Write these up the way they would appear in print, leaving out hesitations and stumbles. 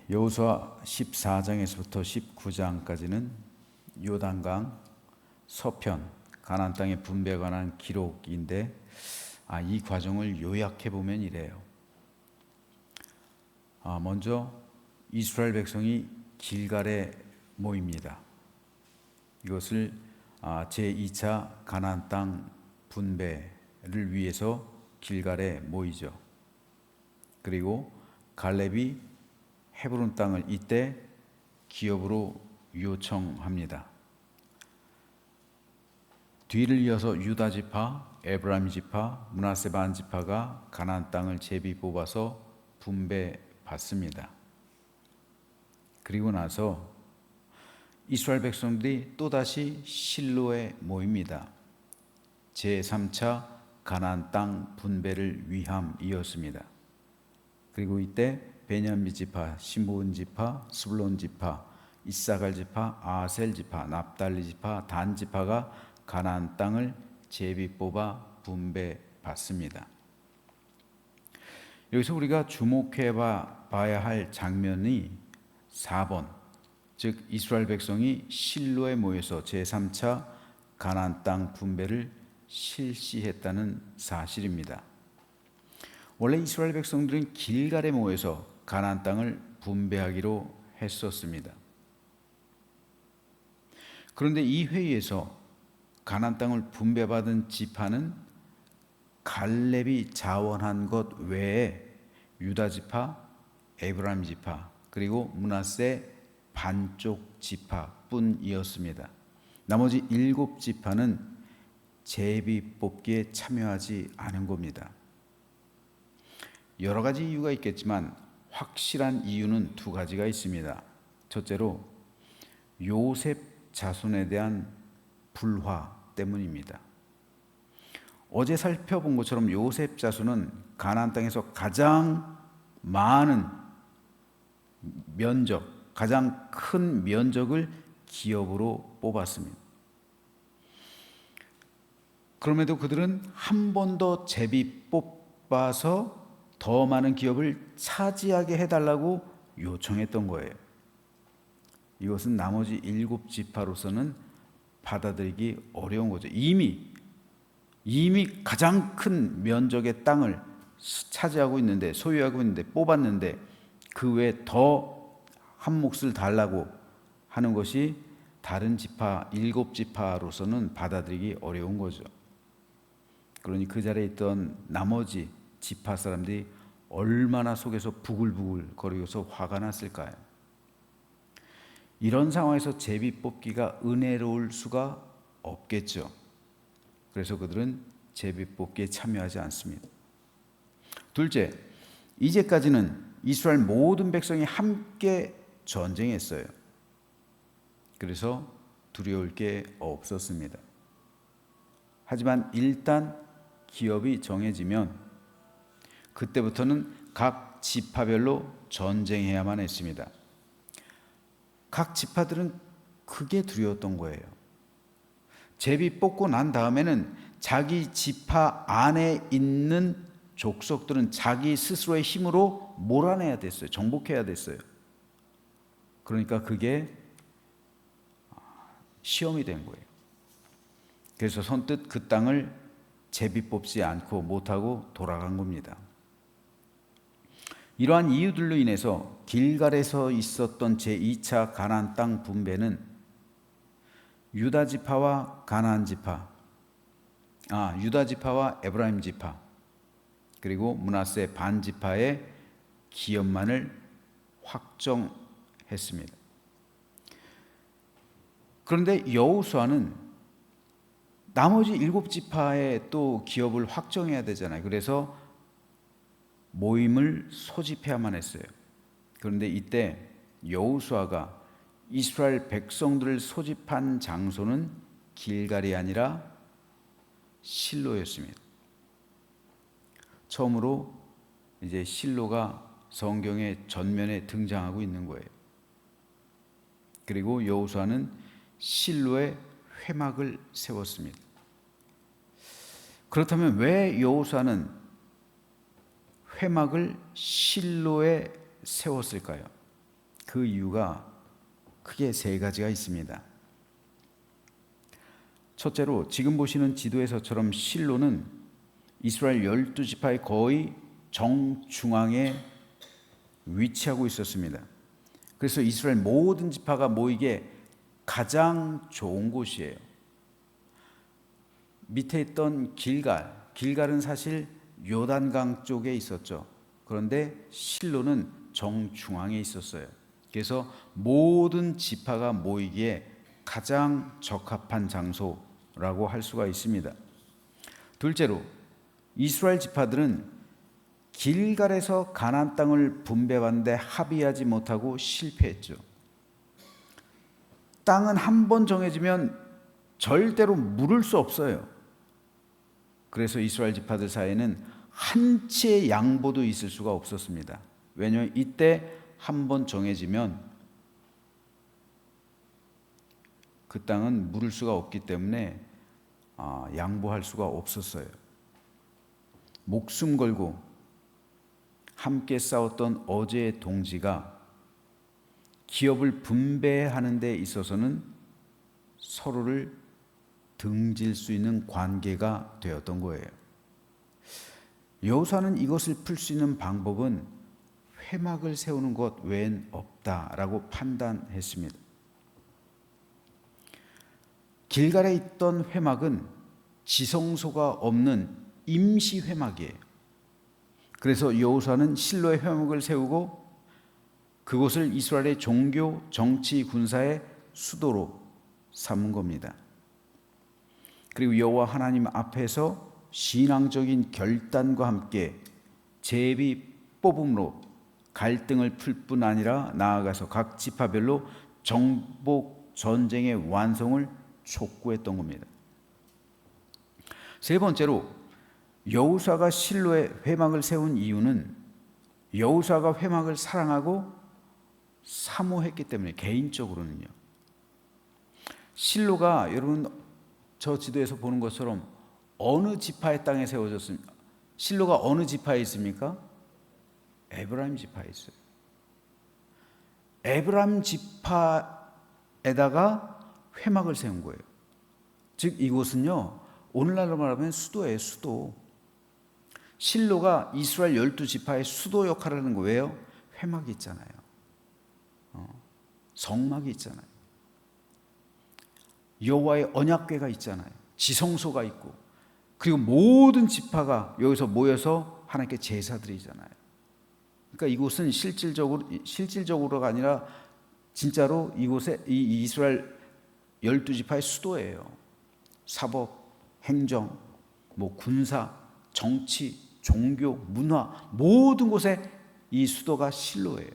여호수아 14장에서부터 19장까지는 요단강 서편 가나안 땅의 분배에 관한 기록인데 이 과정을 요약해 보면 이래요. 먼저 이스라엘 백성이 길갈에 모입니다. 이것을 제2차 가나안 땅 분배를 위해서 길갈에 모이죠. 그리고 갈렙이 헤브론 땅을 이때 기업으로 요청합니다. 뒤를 이어서 유다 지파, 에브라임 지파, 므낫세 반 지파가 가나안 땅을 제비 뽑아서 분배받습니다. 그리고 나서 이스라엘 백성들이 또다시 실로에 모입니다. 제3차 가나안 땅 분배를 위함이었습니다. 그리고 이때 베냐민 지파, 시므온 지파, 스불론 지파, 이사갈 지파, 아셀 지파, 납달리 지파, 단 지파가 가나안 땅을 제비 뽑아 분배받습니다. 여기서 우리가 주목해 봐야 할 장면이 4번, 즉 이스라엘 백성이 실로에 모여서 제3차 가나안 땅 분배를 실시했다는 사실입니다. 원래 이스라엘 백성들은 길갈에 모여서 가나안 땅을 분배하기로 했었습니다. 그런데 이 회의에서 가나안 땅을 분배받은 지파는 갈렙이 자원한 것 외에 유다 지파, 에브라임 지파, 그리고 므낫세 반쪽 지파뿐이었습니다. 나머지 7지파는 제비 뽑기에 참여하지 않은 겁니다. 여러 가지 이유가 있겠지만 확실한 이유는 2가지가 있습니다. 첫째로 요셉 자손에 대한 불화 때문입니다. 어제 살펴본 것처럼 요셉 자손은 가나안 땅에서 가장 많은 면적, 가장 큰 면적을 기업으로 뽑았습니다. 그럼에도 그들은 한 번 더 제비 뽑아서 더 많은 기업을 차지하게 해달라고 요청했던 거예요. 이것은 나머지 7지파로서는 받아들이기 어려운 거죠. 이미 가장 큰 면적의 땅을 차지하고 있는데, 소유하고 있는데, 뽑았는데 그 외에 더 한 몫을 달라고 하는 것이 다른 지파 7지파로서는 받아들이기 어려운 거죠. 그러니 그 자리에 있던 나머지 지파 사람들이 얼마나 속에서 부글부글 거리면서 화가 났을까요? 이런 상황에서 제비 뽑기가 은혜로울 수가 없겠죠. 그래서 그들은 제비 뽑기에 참여하지 않습니다. 둘째, 이제까지는 이스라엘 모든 백성이 함께 전쟁했어요. 그래서 두려울 게 없었습니다. 하지만 일단 기업이 정해지면 그때부터는 각 지파별로 전쟁해야만 했습니다. 각 지파들은 그게 두려웠던 거예요. 제비 뽑고 난 다음에는 자기 지파 안에 있는 족속들은 자기 스스로의 힘으로 몰아내야 됐어요. 정복해야 됐어요. 그러니까 그게 시험이 된 거예요. 그래서 선뜻 그 땅을 제비 뽑지 않고 못하고 돌아간 겁니다. 이러한 이유들로 인해서 길갈에서 있었던 제2차 가나안 땅 분배는 유다 지파와 가나안 지파, 유다 지파와 에브라임 지파, 그리고 므낫세 반 지파의 기업만을 확정했습니다. 그런데 여호수아는 나머지 7지파의 또 기업을 확정해야 되잖아요. 그래서 모임을 소집해야만 했어요. 그런데 이때 여호수아가 이스라엘 백성들을 소집한 장소는 길갈이 아니라 실로였습니다. 처음으로 이제 실로가 성경의 전면에 등장하고 있는 거예요. 그리고 여호수아는 실로에 회막을 세웠습니다. 그렇다면 왜 여호수아는 회막을 실로에 세웠을까요? 그 이유가 크게 세 가지가 있습니다. 첫째로 지금 보시는 지도에서처럼 실로는 이스라엘 12지파의 거의 정중앙에 위치하고 있었습니다. 그래서 이스라엘 모든 지파가 모이기에 가장 좋은 곳이에요. 밑에 있던 길갈은 사실 요단강 쪽에 있었죠. 그런데 실로는 정중앙에 있었어요. 그래서 모든 지파가 모이기에 가장 적합한 장소라고 할 수가 있습니다. 둘째로 이스라엘 지파들은 길갈에서 가나안 땅을 분배하는데 합의하지 못하고 실패했죠. 땅은 한 번 정해지면 절대로 물을 수 없어요. 그래서 이스라엘 지파들 사이에는 한 치의 양보도 있을 수가 없었습니다. 왜냐하면 이때 한 번 정해지면 그 땅은 물을 수가 없기 때문에 양보할 수가 없었어요. 목숨 걸고 함께 싸웠던 어제의 동지가 기업을 분배하는 데 있어서는 서로를 등질 수 있는 관계가 되었던 거예요. 여호수아는 이것을 풀 수 있는 방법은 회막을 세우는 것 외엔 없다라고 판단했습니다. 길갈에 있던 회막은 지성소가 없는 임시 회막이에요. 그래서 여호수아는 실로의 회막을 세우고 그곳을 이스라엘의 종교, 정치, 군사의 수도로 삼은 겁니다. 그리고 여호와 하나님 앞에서 신앙적인 결단과 함께 제비 뽑음으로 갈등을 풀 뿐 아니라 나아가서 각 지파별로 정복 전쟁의 완성을 촉구했던 겁니다. 세 번째로 여호수아가 실로에 회막을 세운 이유는 여호수아가 회막을 사랑하고 사모했기 때문에, 개인적으로는요. 실로가 여러분 저 지도에서 보는 것처럼 어느 지파의 땅에 세워졌습니까? 실로가 어느 지파에 있습니까? 에브라임 지파에 있어요. 에브라임 지파에다가 회막을 세운 거예요. 즉 이곳은요, 오늘날로 말하면 수도예요. 수도. 실로가 이스라엘 12지파의 수도 역할을 하는 거예요. 회막이 있잖아요. 성막이 있잖아요. 여호와의 언약궤가 있잖아요. 지성소가 있고, 그리고 모든 지파가 여기서 모여서 하나님께 제사드리잖아요. 그러니까 이곳은 실질적으로가 아니라 진짜로 이곳에 이 이스라엘 12지파의 수도예요. 사법, 행정, 군사, 정치, 종교, 문화, 모든 곳에 이 수도가 실로예요.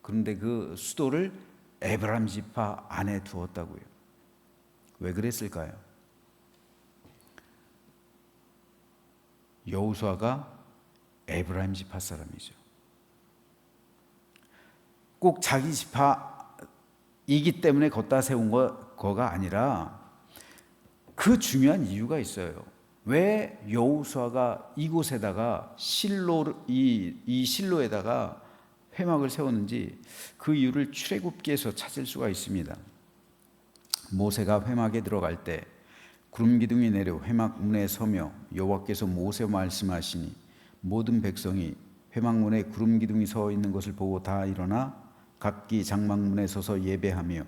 그런데 그 수도를 에브라임 지파 안에 두었다고요. 왜 그랬을까요? 여호수아가 에브라임 지파 사람이죠. 꼭 자기 지파이기 때문에 걷다 세운 거가 아니라 그 중요한 이유가 있어요. 왜 여호수아가 이곳에다가 이 실로에다가 회막을 세웠는지 그 이유를 출애굽기에서 찾을 수가 있습니다. 모세가 회막에 들어갈 때 구름 기둥이 내려 회막 문에 서며 여호와께서 모세와 말씀하시니 모든 백성이 회막 문에 구름 기둥이 서 있는 것을 보고 다 일어나 각기 장막문에 서서 예배하며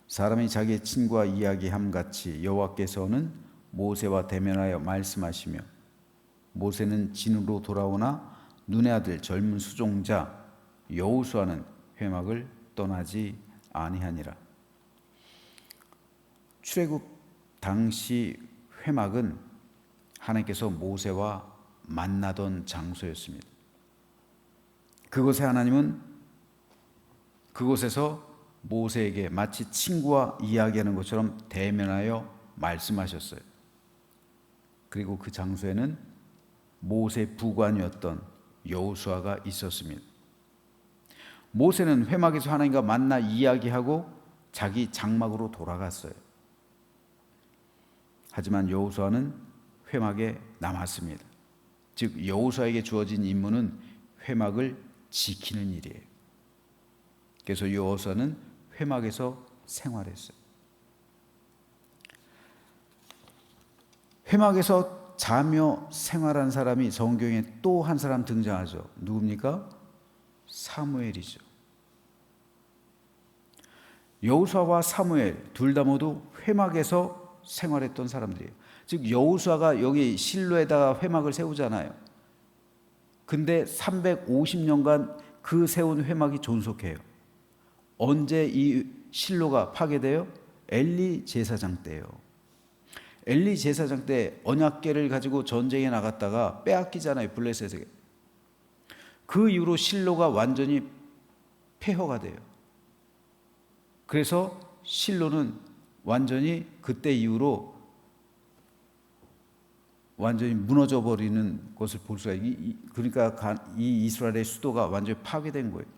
사람이 자기의 친구와 이야기함 같이 여호와께서는 모세와 대면하여 말씀하시며 모세는 진으로 돌아오나 눈의 아들 젊은 수종자 여호수아는 회막을 떠나지 아니하니라. 출애굽 당시 회막은 하나님께서 모세와 만나던 장소였습니다. 그곳에 하나님은 그곳에서 모세에게 마치 친구와 이야기하는 것처럼 대면하여 말씀하셨어요. 그리고 그 장소에는 모세 부관이었던 여호수아가 있었습니다. 모세는 회막에서 하나님과 만나 이야기하고 자기 장막으로 돌아갔어요. 하지만 여호수아는 회막에 남았습니다. 즉 여호수아에게 주어진 임무는 회막을 지키는 일이에요. 그래서 여호수아는 회막에서 생활했어요. 회막에서 자며 생활한 사람이 성경에 또 한 사람 등장하죠. 누굽니까? 사무엘이죠. 여호수아와 사무엘 둘 다 모두 회막에서 생활했던 사람들이에요. 즉 여호수아가 여기 실로에다가 회막을 세우잖아요. 근데 350년간 그 세운 회막이 존속해요. 언제 이 실로가 파괴돼요? 엘리 제사장 때예요. 엘리 제사장 때 언약궤를 가지고 전쟁에 나갔다가 빼앗기잖아요, 블레셋에게. 그 이후로 실로가 완전히 폐허가 돼요. 그래서 실로는 완전히 그때 이후로 완전히 무너져 버리는 것을 볼 수가 있어요. 그러니까 이 이스라엘의 수도가 완전히 파괴된 거예요.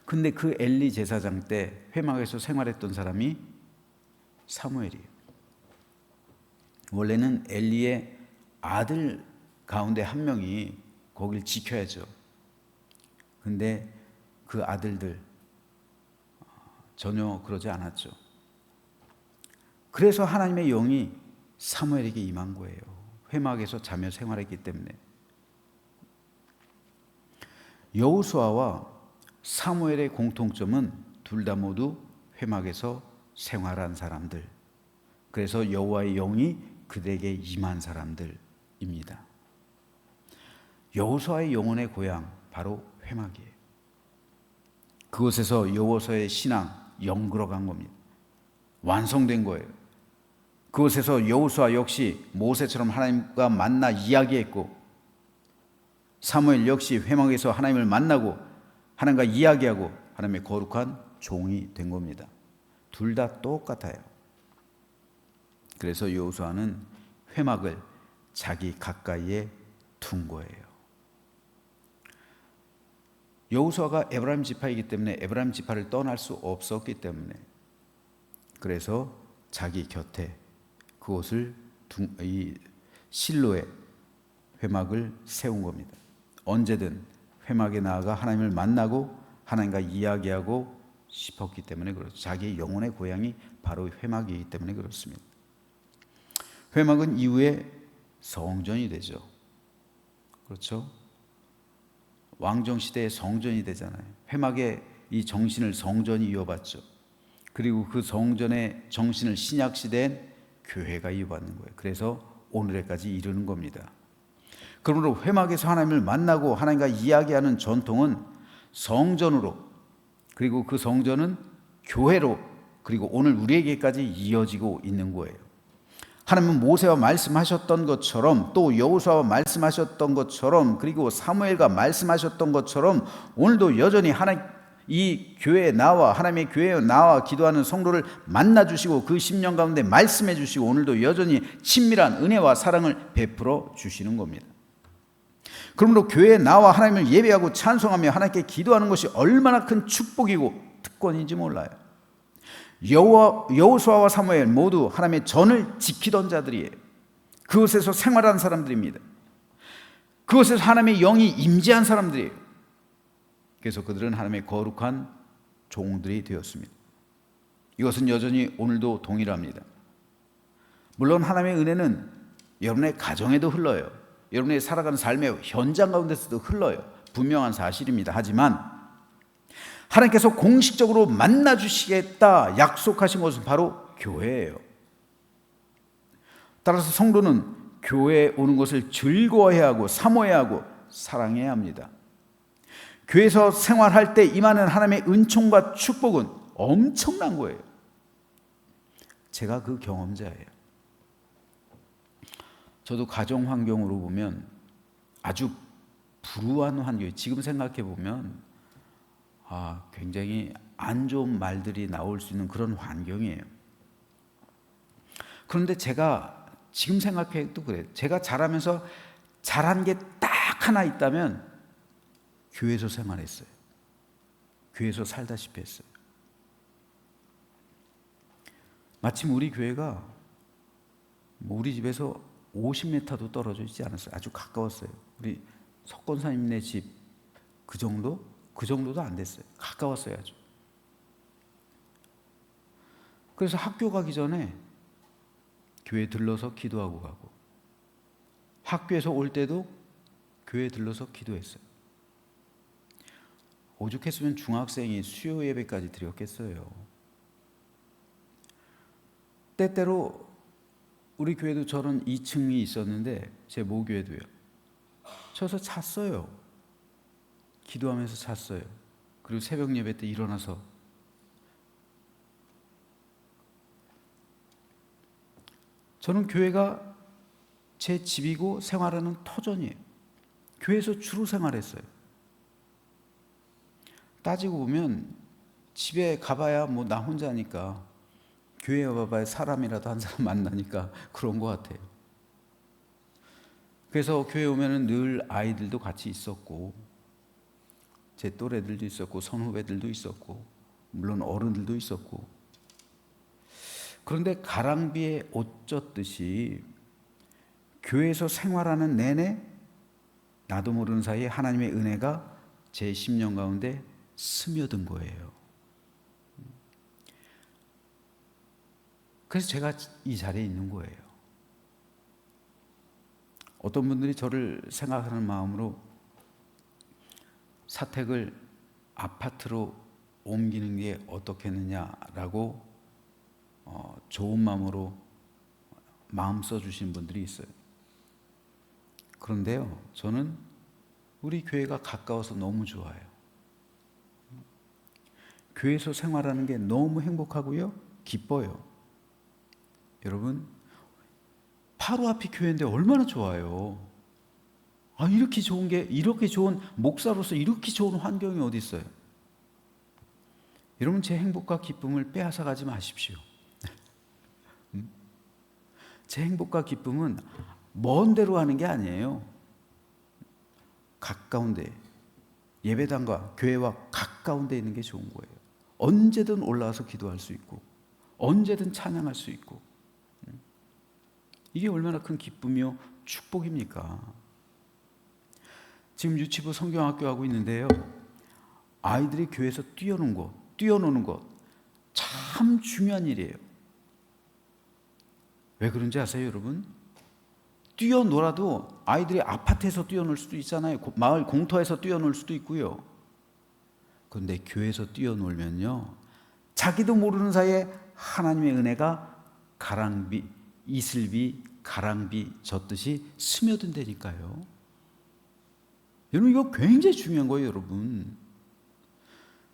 근데 그 엘리 제사장 때 회막에서 생활했던 사람이 사무엘이에요. 원래는 엘리의 아들 가운데 한 명이 거길 지켜야죠. 근데 그 아들들 전혀 그러지 않았죠. 그래서 하나님의 영이 사무엘에게 임한 거예요. 회막에서 자며 생활했기 때문에. 여호수아와 사무엘의 공통점은 둘 다 모두 회막에서 생활한 사람들. 그래서 여호와의 영이 그들에게 임한 사람들입니다. 여호수아의 영혼의 고향 바로 회막이에요. 그곳에서 여호수아의 신앙 영글어간 겁니다. 완성된 거예요. 그곳에서 여호수아 역시 모세처럼 하나님과 만나 이야기했고, 사무엘 역시 회막에서 하나님을 만나고 하나님과 이야기하고 하나님의 거룩한 종이 된 겁니다. 둘 다 똑같아요. 그래서 여호수아는 회막을 자기 가까이에 둔 거예요. 여호수아가 에브라임 지파이기 때문에 에브라임 지파를 떠날 수 없었기 때문에, 그래서 자기 곁에 그곳을 이 실로의 회막을 세운 겁니다. 언제든 회막에 나아가 하나님을 만나고 하나님과 이야기하고 싶었기 때문에 그렇죠. 자기의 영혼의 고향이 바로 회막이기 때문에 그렇습니다. 회막은 이후에 성전이 되죠. 그렇죠? 왕정시대의 성전이 되잖아요. 회막의 이 정신을 성전이 이어받죠. 그리고 그 성전의 정신을 신약시대엔 교회가 이어받는 거예요. 그래서 오늘에까지 이르는 겁니다. 그러므로 회막에서 하나님을 만나고 하나님과 이야기하는 전통은 성전으로, 그리고 그 성전은 교회로, 그리고 오늘 우리에게까지 이어지고 있는 거예요. 하나님은 모세와 말씀하셨던 것처럼, 또 여호수아와 말씀하셨던 것처럼, 그리고 사무엘과 말씀하셨던 것처럼 오늘도 여전히 하나님 이 교회에 나와 하나님의 교회에 나와 기도하는 성도를 만나 주시고 그 10년 가운데 말씀해 주시고 오늘도 여전히 친밀한 은혜와 사랑을 베풀어 주시는 겁니다. 그러므로 교회에 나와 하나님을 예배하고 찬송하며 하나님께 기도하는 것이 얼마나 큰 축복이고 특권인지 몰라요. 여호수아와 사무엘 모두 하나님의 전을 지키던 자들이에요. 그곳에서 생활한 사람들입니다. 그곳에서 하나님의 영이 임재한 사람들이에요. 그래서 그들은 하나님의 거룩한 종들이 되었습니다. 이것은 여전히 오늘도 동일합니다. 물론 하나님의 은혜는 여러분의 가정에도 흘러요. 여러분의 살아가는 삶의 현장 가운데서도 흘러요. 분명한 사실입니다. 하지만 하나님께서 공식적으로 만나주시겠다 약속하신 것은 바로 교회예요. 따라서 성도는 교회에 오는 것을 즐거워해야 하고 사모해야 하고 사랑해야 합니다. 교회에서 생활할 때 임하는 하나님의 은총과 축복은 엄청난 거예요. 제가 그 경험자예요. 저도 가정 환경으로 보면 아주 불우한 환경, 지금 생각해 보면 굉장히 안 좋은 말들이 나올 수 있는 그런 환경이에요. 그런데 제가 지금 생각해도 그래요. 제가 자라면서 잘한 게 딱 하나 있다면 교회에서 생활했어요. 교회에서 살다시피 했어요. 마침 우리 교회가 우리 집에서 50m도 떨어져 있지 않았어요. 아주 가까웠어요. 우리 석권사님네 집 그 정도? 그 정도도 안 됐어요. 가까웠어야죠. 그래서 학교 가기 전에 교회 들러서 기도하고 가고, 학교에서 올 때도 교회 들러서 기도했어요. 오죽했으면 중학생이 수요 예배까지 드렸겠어요. 때때로 우리 교회도 저런 2층이 있었는데, 제 모교회도요. 저서 잤어요. 기도하면서 잤어요. 그리고 새벽 예배 때 일어나서. 저는 교회가 제 집이고 생활하는 터전이에요. 교회에서 주로 생활했어요. 따지고 보면 집에 가봐야 뭐 나 혼자니까, 교회에 가봐야 사람이라도 한 사람 만나니까 그런 것 같아요. 그래서 교회 오면은 늘 아이들도 같이 있었고, 제 또래들도 있었고, 선후배들도 있었고, 물론 어른들도 있었고. 그런데 가랑비에 옷 젖듯이 교회에서 생활하는 내내 나도 모르는 사이에 하나님의 은혜가 제 심령 가운데 스며든 거예요. 그래서 제가 이 자리에 있는 거예요. 어떤 분들이 저를 생각하는 마음으로 사택을 아파트로 옮기는 게 어떻겠느냐라고 좋은 마음으로 마음 써주신 분들이 있어요. 그런데요, 저는 우리 교회가 가까워서 너무 좋아요. 교회에서 생활하는 게 너무 행복하고요, 기뻐요. 여러분, 바로 앞이 교회인데 얼마나 좋아요. 이렇게 좋은 게, 이렇게 좋은 목사로서 이렇게 좋은 환경이 어디 있어요? 여러분, 제 행복과 기쁨을 빼앗아 가지 마십시오. 제 행복과 기쁨은 먼 데로 하는 게 아니에요. 가까운 데, 예배당과 교회와 가까운 데 있는 게 좋은 거예요. 언제든 올라와서 기도할 수 있고, 언제든 찬양할 수 있고, 이게 얼마나 큰 기쁨이요 축복입니까? 지금 유치부 성경학교 하고 있는데요, 아이들이 교회에서 뛰어노는 것 참 중요한 일이에요. 왜 그런지 아세요, 여러분? 뛰어놀아도 아이들이 아파트에서 뛰어놀 수도 있잖아요. 마을 공터에서 뛰어놀 수도 있고요. 그런데 교회에서 뛰어놀면요, 자기도 모르는 사이에 하나님의 은혜가 이슬비 가랑비 젖듯이 스며든다니까요. 여러분, 이거 굉장히 중요한 거예요. 여러분,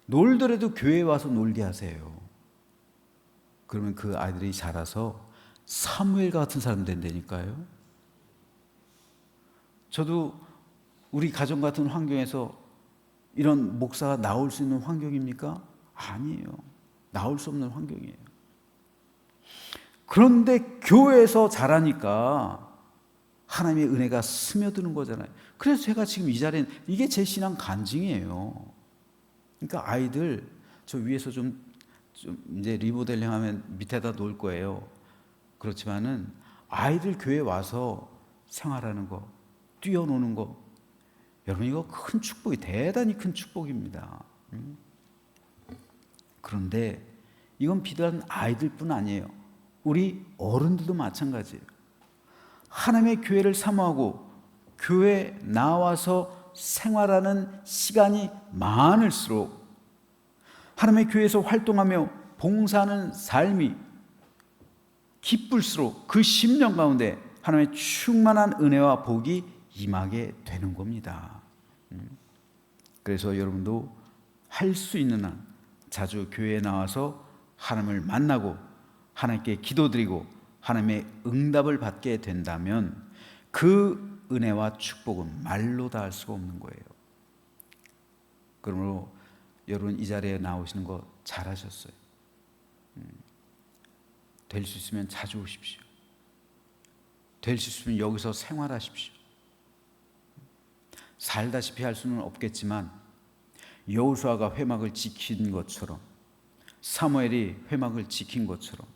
놀더라도 교회에 와서 놀게 하세요. 그러면 그 아이들이 자라서 사무엘 같은 사람 된다니까요. 저도 우리 가정 같은 환경에서 이런 목사가 나올 수 있는 환경입니까? 아니에요. 나올 수 없는 환경이에요. 그런데 교회에서 자라니까 하나님의 은혜가 스며드는 거잖아요. 그래서 제가 지금 이 자리에, 이게 제 신앙 간증이에요. 그러니까 아이들, 저 위에서 좀 이제 리모델링 하면 밑에다 놓을 거예요. 그렇지만은 아이들 교회 와서 생활하는 거, 뛰어노는 거, 여러분, 이거 큰 축복이, 대단히 큰 축복입니다. 그런데 이건 비단 아이들뿐 아니에요. 우리 어른들도 마찬가지예요. 하나님의 교회를 사모하고 교회 나와서 생활하는 시간이 많을수록, 하나님의 교회에서 활동하며 봉사하는 삶이 기쁠수록 그 심령 가운데 하나님의 충만한 은혜와 복이 임하게 되는 겁니다. 그래서 여러분도 할 수 있는 한 자주 교회에 나와서 하나님을 만나고 하나님께 기도드리고 하나님의 응답을 받게 된다면 그 은혜와 축복은 말로 다 할 수가 없는 거예요. 그러므로 여러분, 이 자리에 나오시는 거 잘하셨어요. 될 수 있으면 자주 오십시오. 될 수 있으면 여기서 생활하십시오. 살다시피 할 수는 없겠지만 여호수아가 회막을 지킨 것처럼, 사무엘이 회막을 지킨 것처럼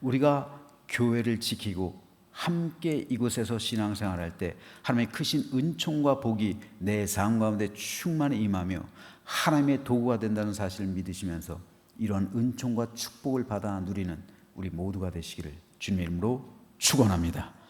우리가 교회를 지키고 함께 이곳에서 신앙생활할 때 하나님의 크신 은총과 복이 내 삶 가운데 충만히 임하며 하나님의 도구가 된다는 사실을 믿으시면서 이러한 은총과 축복을 받아 누리는 우리 모두가 되시기를 주님의 이름으로 축원합니다.